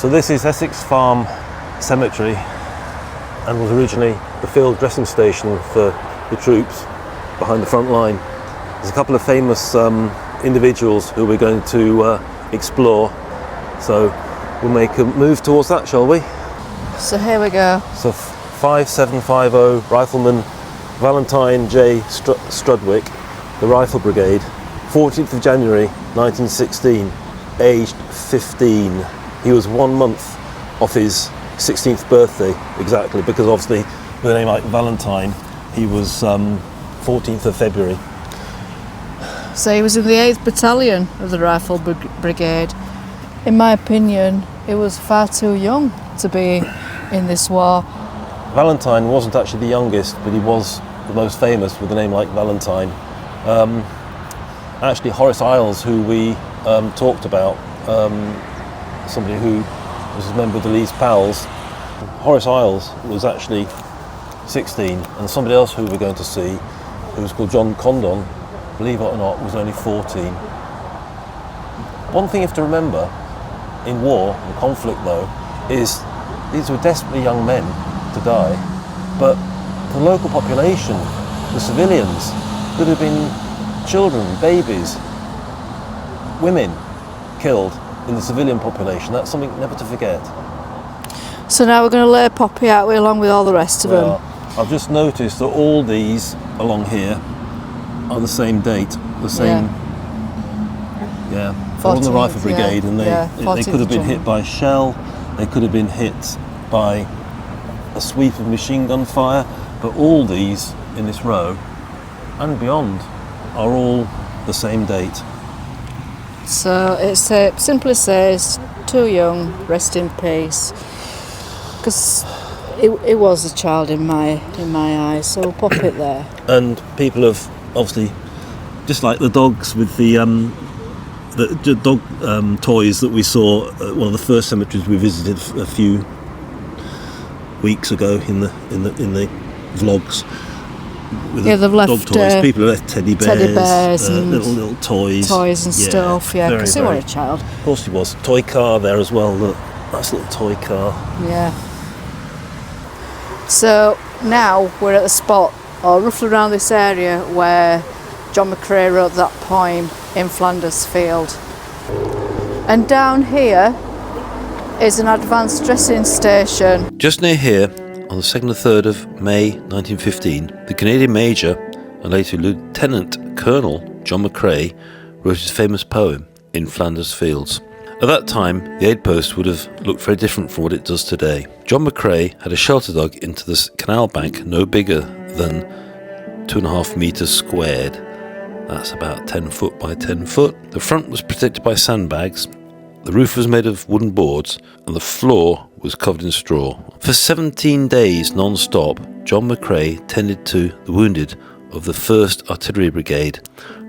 So this is Essex Farm Cemetery, and was originally the field dressing station for the troops behind the front line. There's a couple of famous individuals who we're going to explore, so we'll make a move towards that, shall we? So here we go. So 5750 Rifleman Valentine J. Strudwick, the Rifle Brigade, 14th of January 1916, aged 15. He was 1 month off his 16th birthday, exactly, because obviously with a name like Valentine, he was 14th of February. So he was in the 8th Battalion of the Rifle Brigade. In my opinion, he was far too young to be in this war. Valentine wasn't actually the youngest, but he was the most famous with a name like Valentine. Actually, Horace Isles, who we talked about, somebody who was a member of the Leeds Pals, Horace Isles was actually 16, and somebody else who we're going to see, who was called John Condon, believe it or not, was only 14. One thing you have to remember in war and conflict, though, is these were desperately young men to die, but the local population, the civilians, there have been children, babies, women killed in the civilian population. That's something never to forget. So now we're going to lay Poppy out along with all the rest of them. I've just noticed that all these along here are the same date, the same, all in the Rifle Brigade, and they could have been hit by shell, they could have been hit by a sweep of machine gun fire, but all these in this row and beyond are all the same date. So it simply says, too young, rest in peace. Because it was a child in my eyes, so we'll pop it there. And people have obviously, just like the dogs with the dog toys that we saw at one of the first cemeteries we visited a few weeks ago in the vlogs. With they've left dog toys. People have left teddy bears and little toys and stuff. Because he was a child. Of course he was. Toy car there as well. Look, nice little toy car. Yeah. So now we're at the spot, or roughly around this area, where John McCrae wrote that poem in Flanders Fields. And down here is an advanced dressing station. Just near here, on the 2nd and 3rd of May 1915, the Canadian Major and later Lieutenant Colonel John McCrae wrote his famous poem in Flanders Fields. At that time, the aid post would have looked very different from what it does today. John McCrae had a shelter dug into the canal bank no bigger than 2.5 metres squared. That's about 10 foot by 10 foot. The front was protected by sandbags, the roof was made of wooden boards, and the floor was covered in straw. For 17 days non-stop, John McCrae tended to the wounded of the 1st Artillery Brigade,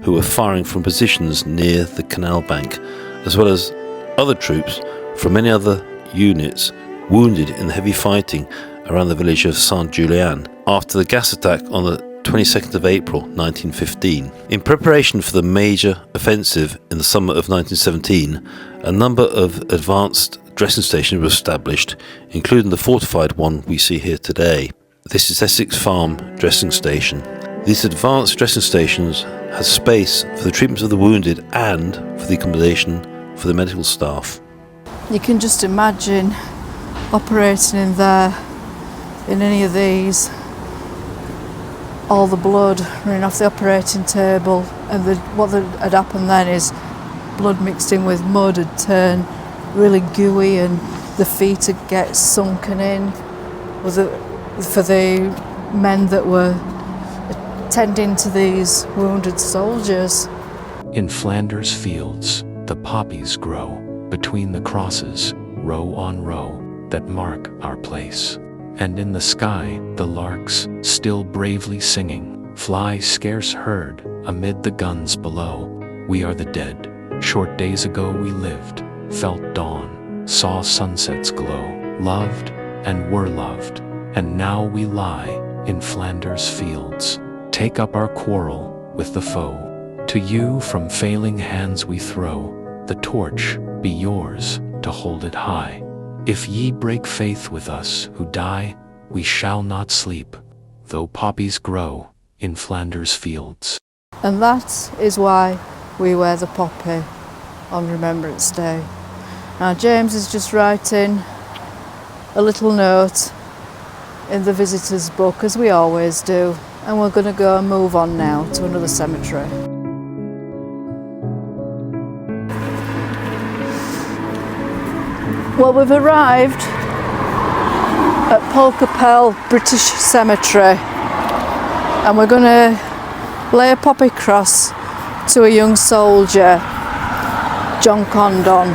who were firing from positions near the canal bank, as well as other troops from many other units wounded in the heavy fighting around the village of Saint-Julien after the gas attack on the 22nd of April 1915. In preparation for the major offensive in the summer of 1917, a number of advanced dressing stations were established, including the fortified one we see here today. This is Essex Farm Dressing Station. These advanced dressing stations had space for the treatment of the wounded and for the accommodation for the medical staff. You can just imagine operating in there, in any of these, all the blood running off the operating table, and what had happened then is blood mixed in with mud had turned really gooey, and the feet would get sunken in for the men that were tending to these wounded soldiers. In Flanders Fields, the poppies grow between the crosses, row on row, that mark our place. And in the sky, the larks, still bravely singing, fly scarce heard amid the guns below. We are the dead. Short days ago we lived, felt dawn, saw sunsets glow, loved and were loved, and now we lie in Flanders Fields. Take up our quarrel with the foe. To you from failing hands we throw the torch, be yours to hold it high. If ye break faith with us who die, we shall not sleep, though poppies grow in Flanders Fields. And that is why we wear the poppy on Remembrance Day. Now James is just writing a little note in the visitor's book, as we always do, and we're going to go and move on now to another cemetery. Well, we've arrived at Pulcham British Cemetery, and we're going to lay a poppy cross to a young soldier, John Condon.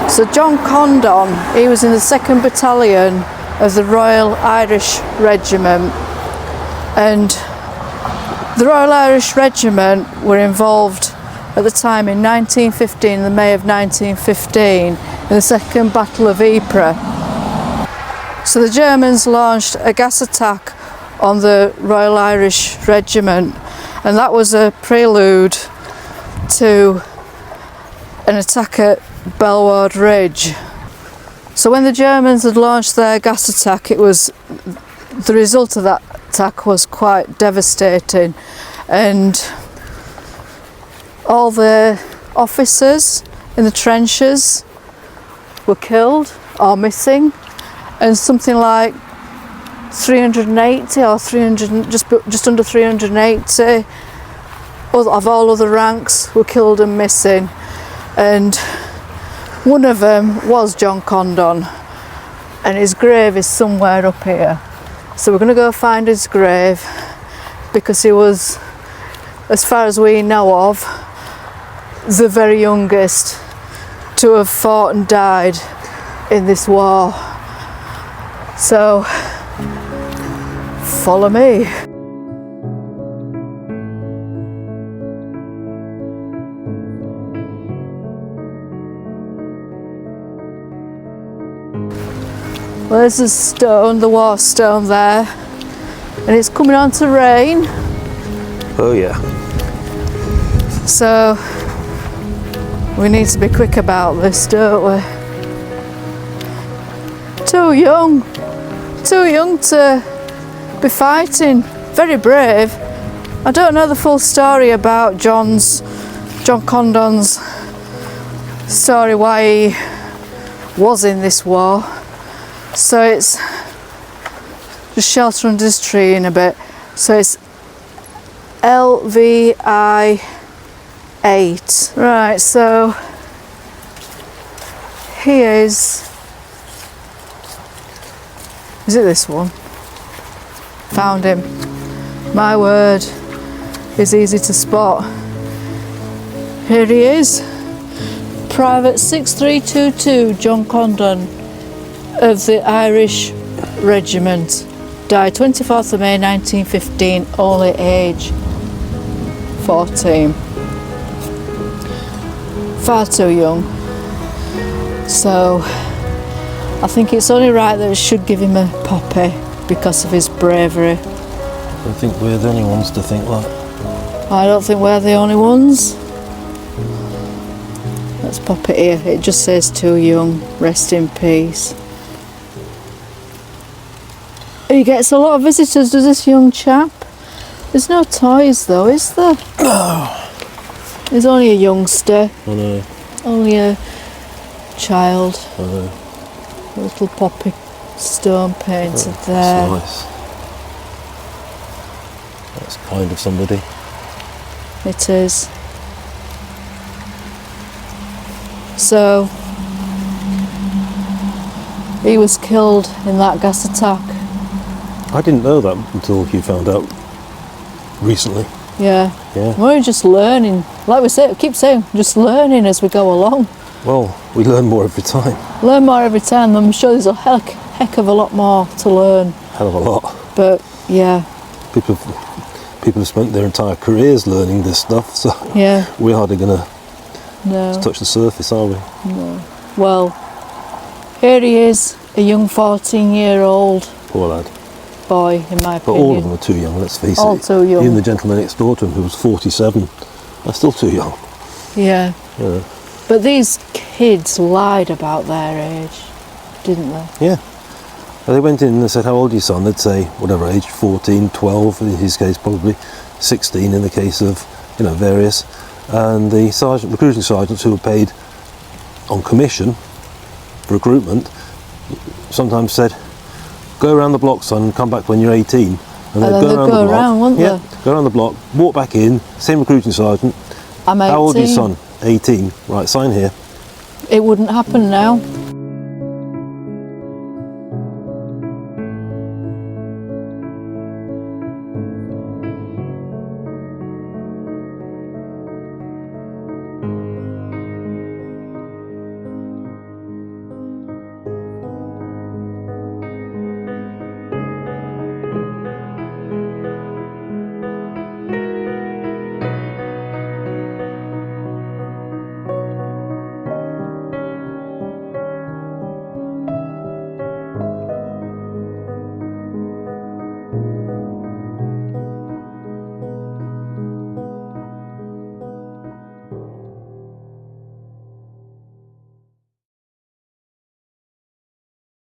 So John Condon, he was in the 2nd Battalion of the Royal Irish Regiment, and the Royal Irish Regiment were involved at the time in 1915, the May of 1915, in the Second Battle of Ypres. So the Germans launched a gas attack on the Royal Irish Regiment, and that was a prelude to an attack at Belward Ridge. So when the Germans had launched their gas attack, the result of that attack was quite devastating, and all the officers in the trenches were killed or missing, and something like 380 or 300, just under 380 of all other ranks were killed and missing, and one of them was John Condon, and his grave is somewhere up here. So we're going to go find his grave, because he was, as far as we know of, the very youngest to have fought and died in this war. So follow me. Well, there's a stone, the war stone there, and it's coming on to rain. Oh yeah. So we need to be quick about this, don't we? Too young to be fighting. Very brave. I don't know the full story about John Condon's story, why he was in this war. So it's just shelter under this tree in a bit. So it's LVI 8. Right, so he is it this one? Found him. My word, he's easy to spot. Here he is. Private 6322 John Condon of the Irish Regiment. Died 24th of May 1915, only age 14. Far too young. So I think it's only right that we should give him a poppy because of his bravery. I don't think we're the only ones to think that. I don't think we're the only ones. Let's pop it here. It just says too young, rest in peace. He gets a lot of visitors, does this young chap? There's no toys though, is there? He's only a youngster. I know. Only a child. I know. A little poppy stone painted That's there. nice. That's kind of somebody. It is. So he was killed in that gas attack. I didn't know that until you found out recently. Yeah. Yeah. We're just learning. Like we say, keep saying, just learning as we go along. Well, we learn more every time. Learn more every time. I'm sure there's a heck of a lot more to learn. Hell of a lot. But yeah. People have spent their entire careers learning this stuff, so Yeah. we're hardly going to No. touch the surface, are we? No. Well, here he is, a young 14-year-old Poor lad. boy, in my But opinion. all of them are too young, let's face All it. too young. Even the gentleman next door to him, who was 47, are still too young. Yeah. You know. But these kids lied about their age. didn't they? Yeah. And they went in and they said, how old are your son? They'd say, whatever age, 14, 12, in his case probably 16 in the case of, various. And the recruiting sergeants who were paid on commission for recruitment sometimes said, go around the block, son, and come back when you're 18. And they'd go around the block. around, wouldn't Yeah, they? go around the block, walk back in, same recruiting sergeant. I'm 18. How old is your son? 18. Right, sign here. It wouldn't happen now.